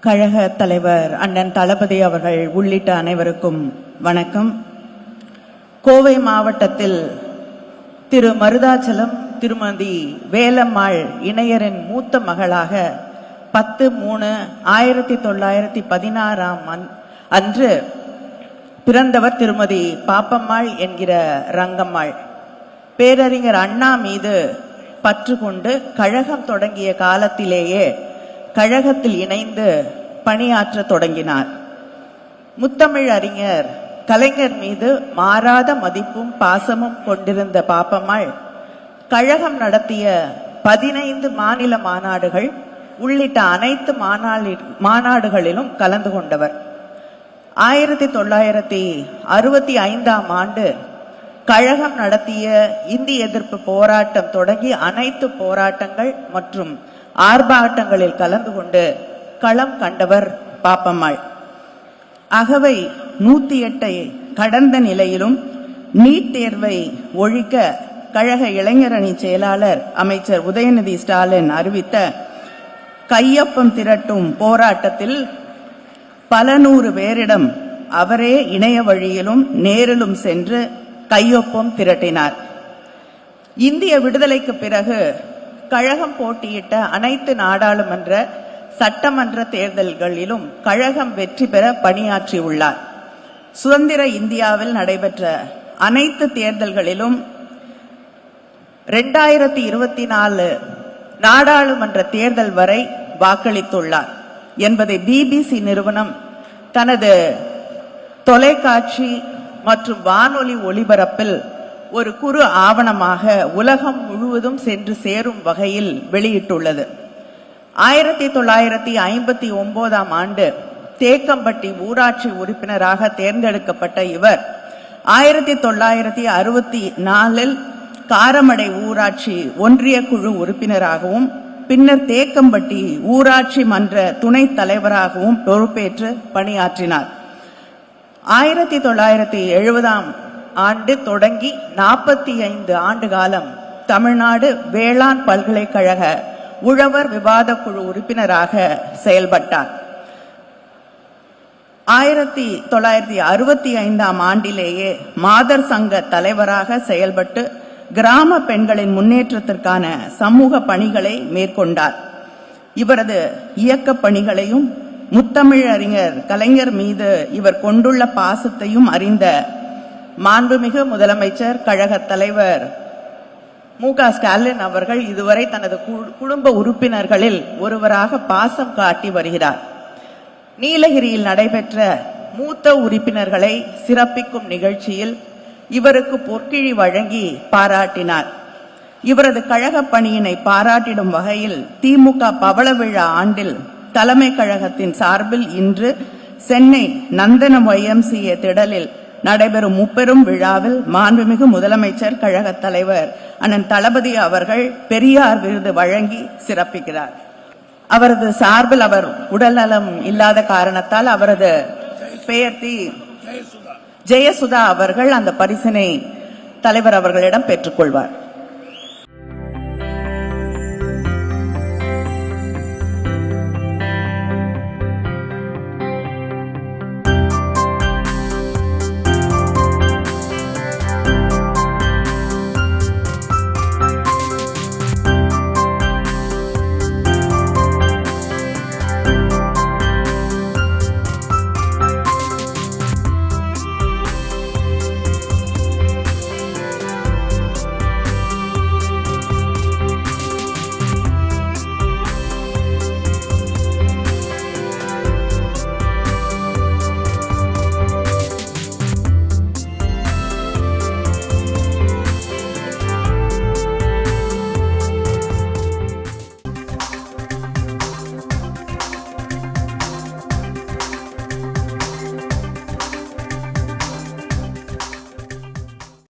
கழக தலைவர் அண்ணன் தளபதி அவர்கள் உள்ளிட்ட அனைவருக்கும் வணக்கம். கோவை மாவட்டத்தில் திரு மருதாச்சலம் திருமதி வேலம்மாள் இணையரின் மூத்த மகளாக 10/3/1916 அன்று பிறந்தவர் திருமதி பாப்பம்மாள் என்கிற ரங்கம்மாள். பேரறிஞர் அண்ணா மீது பற்று கொண்டு கழகம் தொடங்கிய காலத்திலேயே கழகத்தில் இணைந்து பணியாற்ற தொடங்கினார். முத்தமிழ் அறிஞர் கலைஞர் மீது மாறாத மதிப்பும் பாசமும் கொண்டிருந்த பாப்பம்மாள் கழகம் நடத்திய 15 மாநில மாநாடுகள் உள்ளிட்ட அனைத்து மாநாடுகளிலும் கலந்து கொண்டவர். 1965ஆம் ஆண்டு கழகம் நடத்திய இந்திய எதிர்ப்பு போராட்டம் தொடங்கி அனைத்து போராட்டங்கள் மற்றும் ஆர்ப்பாட்டங்களில் கலந்து கொண்டு களம் கண்டவர் பாப்பம்மாள். அகவை 108ஐ கடந்த நிலையிலும் நீட் தேர்வை ஒழிக்க கழக இளைஞரணி செயலாளர் அமைச்சர் உதயநிதி ஸ்டாலின் அறிவித்த கையொப்பம் திரட்டும் போராட்டத்தில் பல நூறு பேரிடம் அவரே இணைய வழியிலும் நேரிலும் சென்று கையொப்பம் திரட்டினார். இந்திய விடுதலைக்கு பிறகு கழகம் போட்டியிட்ட அனைத்து நாடாளுமன்ற சட்டமன்ற தேர்தல்களிலும் கழகம் வெற்றி பெற பணியாற்றியுள்ளார். சுதந்திர இந்தியாவில் நடைபெற்ற அனைத்து தேர்தல்களிலும் 2024 நாடாளுமன்ற தேர்தல் வரை வாக்களித்துள்ளார் என்பதை பிபிசி நிறுவனம் தனது தொலைக்காட்சி மற்றும் வானொலி ஒளிபரப்பில் ஒரு குறு ஆவணமாக உலகம் முழுவதும் சென்று சேரும் வகையில் வெளியிட்டுள்ளது. 1959ஆம் ஆண்டு தேக்கம்பட்டி ஊராட்சி உறுப்பினராக தேர்ந்தெடுக்கப்பட்ட இவர் 1964இல் காரமடை ஊராட்சி ஒன்றிய குழு உறுப்பினராகவும் பின்னர் தேக்கம்பட்டி ஊராட்சி மன்ற துணைத் தலைவராகவும் பொறுப்பேற்று பணியாற்றினார். 1970ஆம் ஆண்டு தொடங்கி 45 ஆண்டு காலம் தமிழ்நாடு வேளாண் பல்கலைக்கழக உழவர் விவாத குழு உறுப்பினராக செயல்பட்டார். 1965ஆம் ஆண்டிலேயே மாதர் சங்க தலைவராக செயல்பட்டு கிராம பெண்களின் முன்னேற்றத்திற்கான சமூக பணிகளை மேற்கொண்டார். இவரது இயக்க பணிகளையும் முத்தமிழ் அறிஞர் கலைஞர் மீது இவர் கொண்டுள்ள பாசத்தையும் அறிந்த மாண்புமிகு முதலமைச்சர் கழக தலைவர் மு.க.ஸ்டாலின் அவர்கள் இதுவரை தனது குடும்ப உறுப்பினர்களில் ஒருவராக பாசம் காட்டி வருகிறார். நீலகிரியில் நடைபெற்ற மூத்த உறுப்பினர்களை சிறப்பிக்கும் நிகழ்ச்சியில் இவருக்கு பொற்கிழி வழங்கி பாராட்டினார். இவரது கழக பணியினை பாராட்டிடும் வகையில் திமுக பவள விழா ஆண்டில் தலைமை கழகத்தின் சார்பில் இன்று சென்னை நந்தனம் YMCA திடலில் நடைபெறும் முப்பெரும் விழாவில் மாண்புமிகு முதலமைச்சர் கழக தலைவர் அண்ணன் தளபதி அவர்கள் பெரியார் விருது வழங்கி சிறப்பிக்கிறார். அவரது சார்பில் அவர் உடல்நலம் இல்லாத காரணத்தால் அவரது பெயர்த்தி ஜெயசுதா அவர்கள் அந்த பரிசினை தலைவர் அவர்களிடம் பெற்றுக்கொள்வார்.